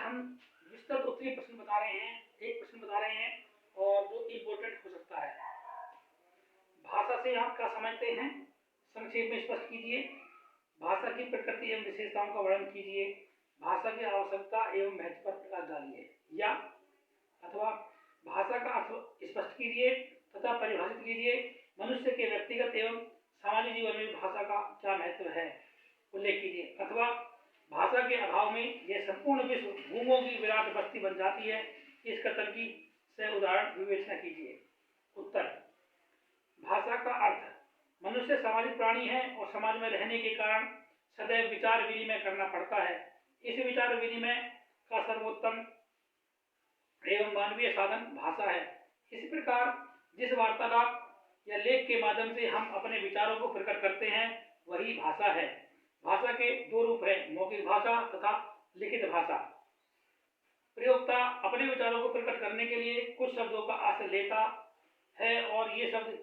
हम विस्तृत उत्तरीय प्रश्न बता रहे हैं, एक प्रश्न बता रहे हैं और जो इम्पोर्टेंट हो सकता है। भाषा से आप क्या समझते हैं, संक्षेप में स्पष्ट कीजिए। भाषा की प्रकृति एवं विशेषताओं का वर्णन कीजिए। भाषा की आवश्यकता एवं महत्व पर प्रकाश डालिए। या अथवा भाषा का अर्थ स्पष्ट कीजिए तथा परिभाषित कीजिए। मनुष्य के व्यक्तिगत एवं सामाजिक जीवन में भाषा का क्या महत्व है, उल्लेख कीजिए। अथवा भाषा के अभाव में यह संपूर्ण विश्व गूंगों की विराट बस्ती बन जाती है, इस कथन की से उदाहरण विवेचना कीजिए। उत्तर: भाषा का अर्थ: मनुष्य सामाजिक प्राणी है और समाज में रहने के कारण सदैव विचार विनिमय करना पड़ता है। इस विचार विनिमय का सर्वोत्तम एवं मानवीय साधन भाषा है। इस प्रकार जिस वार्तालाप या लेख के माध्यम से हम अपने विचारों को प्रकट करते हैं वही भाषा है। भाषा के दो रूप हैं, मौखिक भाषा तथा लिखित भाषा। प्रयोक्ता अपने विचारों को प्रकट करने के लिए कुछ शब्दों का आश्रय लेता है और ये शब्द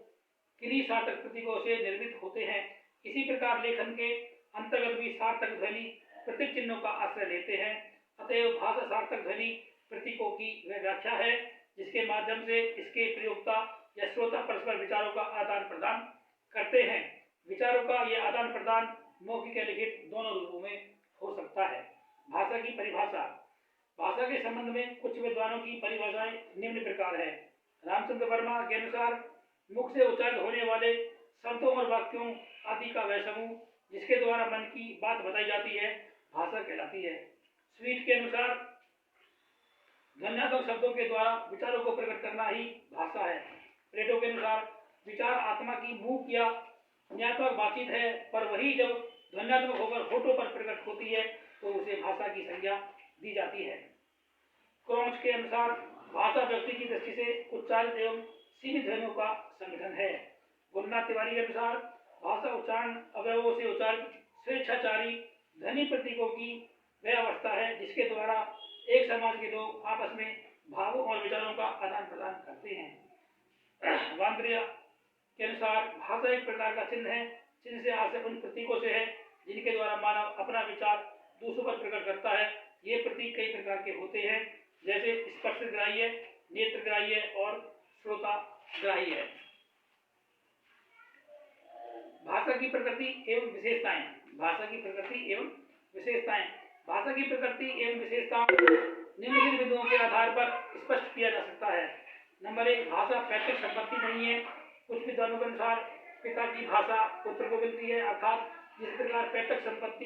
किन्हीं सार्थक प्रतीकों से निर्मित होते हैं। इसी प्रकार लेखन के अंतर्गत भी सार्थक ध्वनि प्रतीक चिन्हों का आश्रय लेते हैं। अतएव भाषा सार्थक ध्वनि प्रतीकों की वह व्याख्या है जिसके माध्यम से इसके प्रयोक्ता या श्रोता परस्पर विचारों का आदान प्रदान करते हैं। विचारों का यह आदान प्रदान मौखिक या लिखित दोनों रूपों में हो सकता है। भाषा की परिभाषा: भाषा के संबंध में कुछ विद्वानों की परिभाषाएं निम्न प्रकार है। रामचंद्र वर्मा के अनुसार मुख से उच्चारित होने वाले शब्दों और वाक्यों आदि का वह समूह जिसके द्वारा मन की बात बताई जाती है भाषा कहलाती है। स्वीट के अनुसार ध्वन्यात्मक शब्दों के द्वारा विचारों को प्रकट करना ही भाषा है। प्लेटो के अनुसार विचार आत्मा की मूक या न्यात्मक बातचीत है, पर वही जब ध्वन्यात्मक होकर होठों पर प्रकट होती है तो उसे भाषा की संज्ञा दी जाती है। क्रॉन्च के अनुसार भाषा व्यक्ति की दृष्टि से उच्चारित एवं सीमित ध्वनियों का संगठन है। गुन्ना तिवारी के अनुसार भाषा उच्चारण अवयवों से उच्चारित स्वेच्छाचारी ध्वनि प्रतीकों की वह अवस्था है जिसके द्वारा एक समाज के लोग आपस में भावों और विचारों का आदान प्रदान करते हैं। वांद्रिया के अनुसार भाषा एक प्रकार का चिन्ह है, चिन्ह से आशय उन प्रतीकों से है जिनके द्वारा मानव अपना विचार दूसरों पर प्रकट करता है। ये प्रतीक कई प्रकार के होते हैं, जैसे स्पर्शग्राह्य, नेत्रग्राह्य और श्रोताग्राह्य। भाषा की प्रकृति एवं विशेषताएं। भाषा की प्रकृति एवं विशेषताएं। भाषा की प्रकृति एवं विशेषताओं निम्नलिखित बिंदुओं के आधार पर स्पष्ट किया जा सकता है। नंबर 1, भाषा पैतृक संपत्ति नहीं है। कुछ विद्वानों के अनुसार पिता की भाषा पुत्र को मिलती है, अर्थात जिस प्रकार पैतृक संपत्ति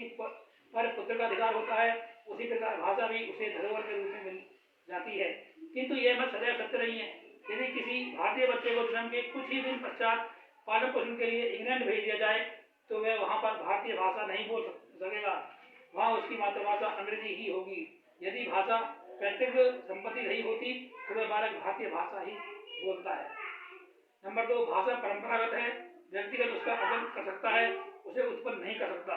पर पुत्र का अधिकार होता है उसी प्रकार भाषा भी उसे धरोहर के रूप में मिल जाती है। किंतु यह मत सदैव सत्य नहीं है। यदि किसी भारतीय बच्चे को जन्म के कुछ ही दिन पश्चात पालन पोषण के लिए इंग्लैंड भेज दिया जाए तो वह वहां पर भारतीय भाषा नहीं बोल सकेगा, वहां उसकी मातृभाषा अंग्रेजी ही होगी। यदि भाषा पैतृक संपत्ति नहीं होती तो वह बालक भारतीय भाषा ही बोलता है। नंबर 2, भाषा परंपरागत है। व्यक्तिगत उसका अर्जन कर सकता है, उसे उत्पन्न नहीं कर सकता।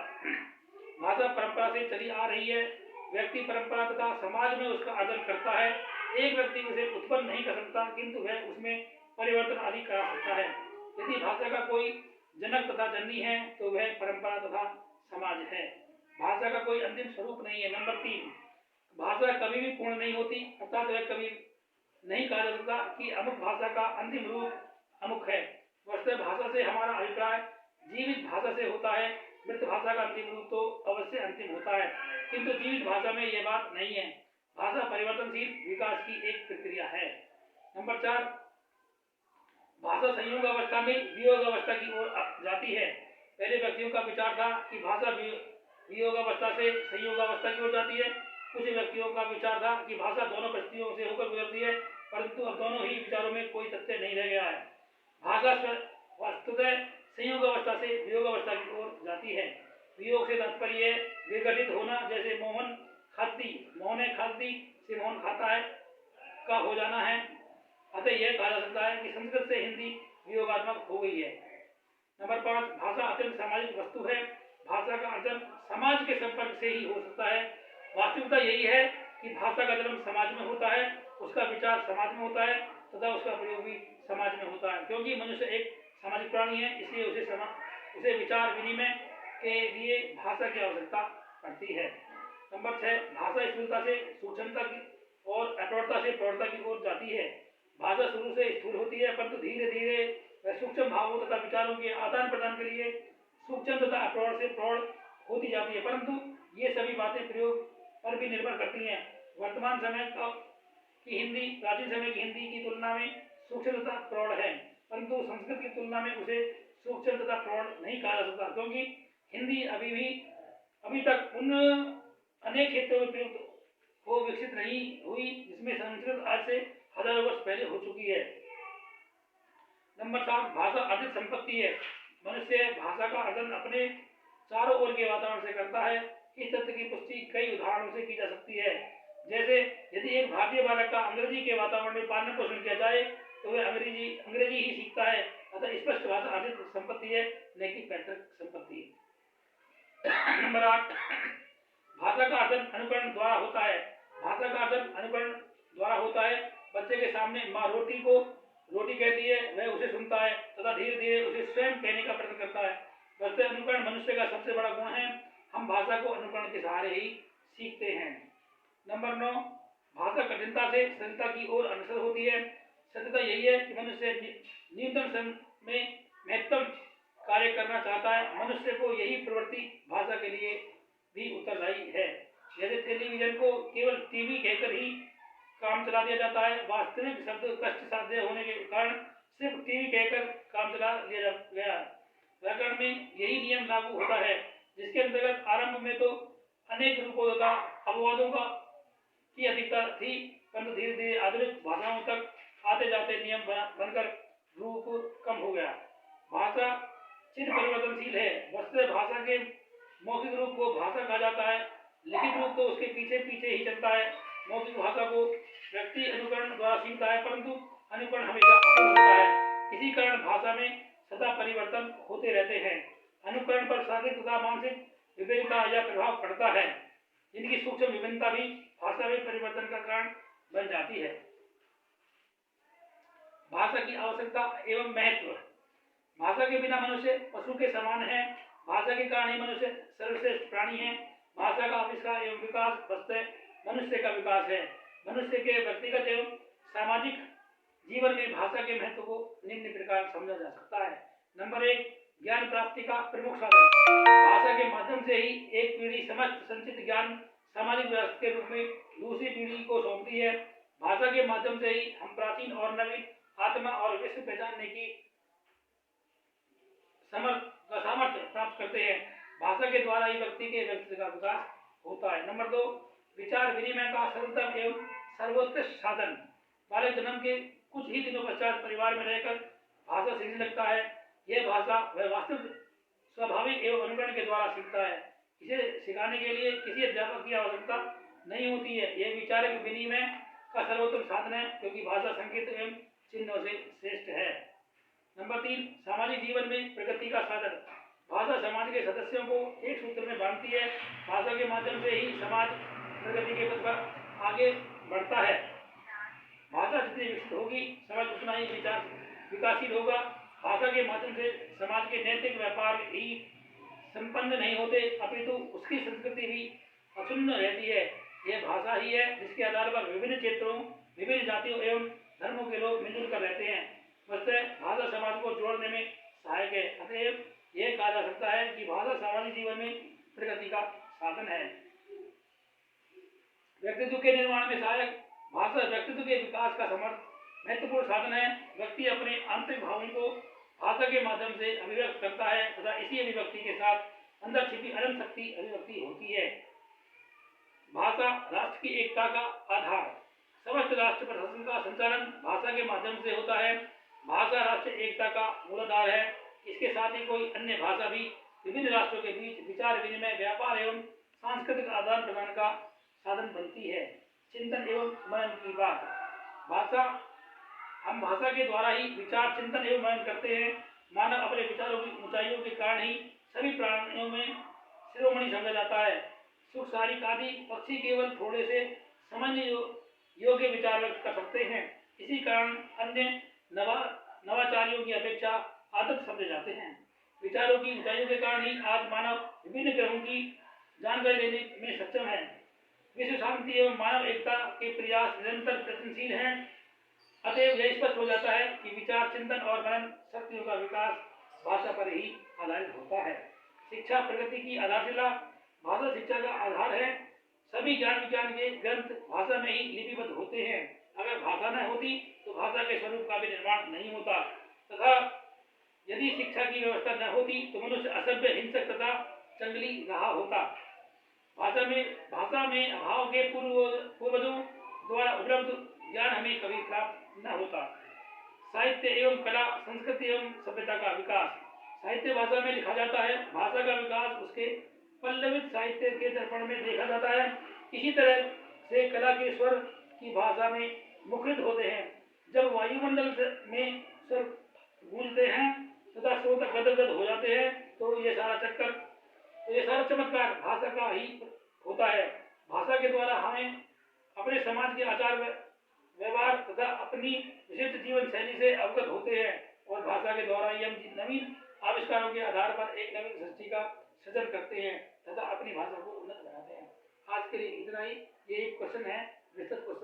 भाषा परंपरा से चली आ रही है। व्यक्ति परंपरा तथा समाज में उसका अर्जन करता है। एक व्यक्ति उसे उत्पन्न नहीं कर सकता किंतु वह उसमें परिवर्तन आदि करा सकता है। यदि भाषा का कोई जनक तथा जननी है तो वह परंपरा तथा समाज है। भाषा का कोई अंतिम स्वरूप नहीं है। नंबर 3, भाषा कभी भी पूर्ण नहीं होती, अर्थात वह कभी नहीं कहा जा सकता कि अमुक भाषा का अंतिम रूप अमुक है। वस्तुतः भाषा से हमारा अभिप्राय जीवित भाषा से होता है। मृत भाषा का अंतिम रूप तो अवश्य अंतिम होता है, किंतु जीवित भाषा में यह बात नहीं है। भाषा परिवर्तनशील विकास की एक प्रक्रिया है। नंबर 4, भाषा संयोग अवस्था में वियोग अवस्था की ओर जाती है। पहले व्यक्तियों का विचार था कि भाषा वियोग अवस्था से संयोग अवस्था की ओर जाती है। कुछ व्यक्तियों का विचार था कि भाषा दोनों परिस्थितियों से होकर गुजरती है, परंतु अब दोनों ही विचारों में कोई तथ्य नहीं रह गया है। भाषा वस्तुतः संयोग अवस्था से वियोग अवस्था की ओर जाती है। वियोग से तात्पर्य विघटित होना, जैसे मोहन खाती से मोहन खाता है का हो जाना है। अतः यह कहा जा सकता है कि संस्कृत से हिंदी वियोगात्मक हो गई है। नंबर 5, भाषा अत्यंत सामाजिक वस्तु है। भाषा का अर्जन समाज के संपर्क से ही हो सकता है। वास्तविकता यही है कि भाषा का जन्म समाज में होता है, उसका विचार समाज में होता है तथा उसका प्रयोग भी समाज में होता है। क्योंकि मनुष्य एक सामाजिक प्राणी है, इसलिए उसे विचार विनिमय के लिए भाषा की आवश्यकता पड़ती है। नंबर 6, भाषा स्थूलता से सूक्ष्मता की और अटोटता से प्रौढ़ता की ओर जाती है। भाषा शुरू से स्थूल होती है, परंतु धीरे धीरे वह सूक्ष्म भावों तथा विचारों के आदान प्रदान के लिए सूक्ष्म तथा अप्रौढ़ से प्रौढ़ होती जाती है। परंतु ये सभी बातें प्रयोग पर भी निर्भर करती हैं। वर्तमान समय की हिंदी प्राचीन समय की हिंदी की तुलना में सूक्ष्म तथा प्रौढ़ है, परंतु संस्कृत की तुलना में उसे सूक्ष्म तथा प्रौढ़ नहीं कहा जा सकता, क्योंकि हिंदी अभी तक उन अनेक क्षेत्रों में प्रयुक्त को विकसित नहीं हुई जिसमें संस्कृत आज से हजारों वर्ष पहले हो चुकी है। नंबर 7, भाषा अर्जित संपत्ति है। मनुष्य भाषा का अर्जन अपने चारों ओर के वातावरण से करता है। इस तथ्य की पुष्टि कई उदाहरणों से की जा सकती है। जैसे यदि एक भारतीय बालक का अंग्रेजी के वातावरण में पालन पोषण किया जाए तो वह अंग्रेजी ही सीखता है। अतः स्पष्ट भाषा अर्जित संपत्ति है, न कि पैतृक संपत्ति। नंबर 8, भाषा का अर्जन अनुकरण द्वारा होता है। भाषा का अर्जन अनुकरण द्वारा होता है। बच्चे के सामने माँ रोटी को रोटी कहती है, वह उसे सुनता है तथा धीरे धीरे उसे स्वयं कहने का प्रयत्न करता है। वैसे अनुकरण मनुष्य का सबसे बड़ा गुण है। हम भाषा को अनुकरण के सहारे ही सीखते हैं। नंबर 9, भाषा कठिनता से सरलता की ओर अग्रसर होती है। सत्यता यही है कि मनुष्य न्यूनतम समय में महत्तम कार्य करना चाहता है। मनुष्य को यही प्रवृत्ति भाषा के लिए भी उत्तरदायी है। जैसे टेलीविजन को केवल टीवी कहकर ही काम चला दिया जाता है, वास्तविक शब्द कष्ट साध्य होने के कारण सिर्फ टीवी कहकर काम चला दिया गया। व्याकरण में यही नियम लागू होता है, जिसके अंतर्गत आरंभ में तो अनेक रूपों तथा अपवादों की अधिकता थी, परंतु धीरे धीरे आधुनिक भाषाओं तक आते जाते नियम बनकर रूप कम हो गया। भाषा चिर परिवर्तनशील है। वस्तुतः भाषा के मौखिक रूप को भाषा कहा जाता है, लिखित रूप तो उसके पीछे पीछे ही चलता है। मौखिक भाषा को व्यक्ति अनुकरण द्वारा सीखता है, परंतु अनुकरण हमेशा अपूर्ण होता है। इसी कारण भाषा में सदा परिवर्तन होते रहते हैं। अनुकरण पर शारीरिक तथा मानसिक विभिन्नता या प्रभाव पड़ता है, जिनकी सूक्ष्म विभिन्नता भी भाषा में परिवर्तन का कारण बन जाती है। भाषा की आवश्यकता एवं महत्व। भाषा के बिना मनुष्य पशु के समान है। भाषा के कारण ही मनुष्य सर्वश्रेष्ठ प्राणी है। भाषा का आविष्कार एवं विकास वस्तुतः मनुष्य का विकास है। मनुष्य के व्यक्तिगत एवं सामाजिक जीवन में भाषा के महत्व को निम्न प्रकार समझा जा सकता है। नंबर 1, ज्ञान प्राप्ति का प्रमुख साधन। भाषा के माध्यम से ही एक पीढ़ी समस्त संचित ज्ञान सामाजिक विरासत के रूप में दूसरी पीढ़ी को सौंपती है। भाषा के माध्यम से ही हम प्राचीन और नवीन आत्मा और विश्व पहचानने की सामर्थ्य प्राप्त करते हैं। भाषा के द्वारा ही व्यक्ति के व्यक्तित्व का विकास होता है। नंबर 2, विचार विनिमय का सर्वोत्तम एवं सर्वोत्कृष्ट साधन। बालक जन्म के कुछ ही दिनों पश्चात परिवार में रहकर भाषा सीखने लगता है। यह भाषा वह वास्तविक स्वाभाविक एवं अनुकरण के द्वारा सीखता है। इसे सिखाने के लिए किसी अध्यापक की आवश्यकता नहीं होती है। यह विचारक विनिमय का सर्वोत्तम साधन है, क्योंकि भाषा संकेत एवं चिन्हों से श्रेष्ठ है। नंबर 3, सामाजिक जीवन में प्रगति का साधन। भाषा समाज के सदस्यों को एक सूत्र में बांधती है। भाषा के माध्यम से ही समाज प्रगति के पथ पर आगे बढ़ता है। भाषा जितनी विकसित होगी, समाज उतना ही विकासशील होगा। भाषा के माध्यम से समाज के नैतिक व्यापार ही संपन्न नहीं होते, अपितु उसकी संस्कृति भी अक्षुण्ण रहती है। यह भाषा ही है जिसके आधार पर विभिन्न क्षेत्रों, विभिन्न जातियों एवं धर्मों के लोग मिलजुल कर रहते हैं। वस्तुतः भाषा समाज को जोड़ने में सहायक है। अतएव यह कहा जा सकता है कि भाषा सामाजिक जीवन में प्रगति का साधन है। व्यक्तित्व के निर्माण में सहायक। भाषा व्यक्तित्व के विकास का महत्वपूर्ण साधन है। व्यक्ति अपने आंतरिक भावों को भाषा के माध्यम से अभिव्यक्त करता है तथा इसी अभिव्यक्ति के साथ अंदर छिपी अनंत शक्ति अभिव्यक्ति होती है। भाषा राष्ट्र की एकता का आधार। समस्त राष्ट्र प्रशासन का संचालन भाषा के माध्यम से होता है। भाषा राष्ट्र एकता का मूलाधार है। इसके साथ ही कोई अन्य भाषा भी विभिन्न राष्ट्रों के बीच विचार विनिमय, व्यापार एवं सांस्कृतिक आदान प्रदान का साधन बनती है। चिंतन एवं मनन की बात। हम भाषा के द्वारा ही विचार, चिंतन एवं मनन करते हैं। मानव अपने विचारों की ऊंचाइयों के कारण ही सभी प्राणियों में शिरोमणि समझा जाता है। सुख, सारिक आदि पक्षी केवल थोड़े से समझने योग्य विचार व्यक्त कर सकते हैं। इसी कारण अन्य नवाचारियों की अपेक्षा आदत समझे जाते हैं। विचारों की ऊंचाइयों के कारण ही आज मानव विभिन्न ग्रहों की जानकारी लेने में सक्षम है। विश्व शांति एवं मानव एकता के प्रयास निरंतर प्रयत्नशील हैं। अतएव यह स्पष्ट हो जाता है कि विचार, चिंतन और मनन शक्तियों का विकास भाषा पर ही आधारित होता है। शिक्षा प्रगति की आधारशिला, भाषा शिक्षा का आधार है। सभी ज्ञान विज्ञान के ग्रंथ भाषा में ही लिपिबद्ध होते हैं। अगर भाषा न होती तो भाषा के स्वरूप का भी निर्माण नहीं होता, तथा यदि शिक्षा की व्यवस्था न होती तो मनुष्य असभ्य, हिंसक तथा जंगली रहा होता। भाषा में अभाव के पूर्वजों द्वारा उपलब्ध ज्ञान हमें कभी प्राप्त न होता। साहित्य एवं कला, संस्कृति एवं सभ्यता का विकास। साहित्य भाषा में लिखा जाता है, भाषा का विकास उसके पल्लवित साहित्य के दर्पण में देखा जाता है। इसी तरह से कला के स्वर की भाषा में मुखरित होते हैं। जब वायुमंडल में स्वर गूंजते हैं तथा श्रोता गदगद हो जाते हैं तो ये सारा चमत्कार भाषा का ही होता है। भाषा के द्वारा हमें अपने समाज के आचार व्यवहार तथा अपनी विशिष्ट जीवन शैली से अवगत होते हैं, और भाषा के द्वारा ही हम नवीन आविष्कारों के आधार पर एक नवीन सृष्टि का सृजन करते हैं तथा अपनी भाषा को उन्नत बनाते हैं। आज के लिए इतना ही। ये एक क्वेश्चन है, विस्तृत क्वेश्चन।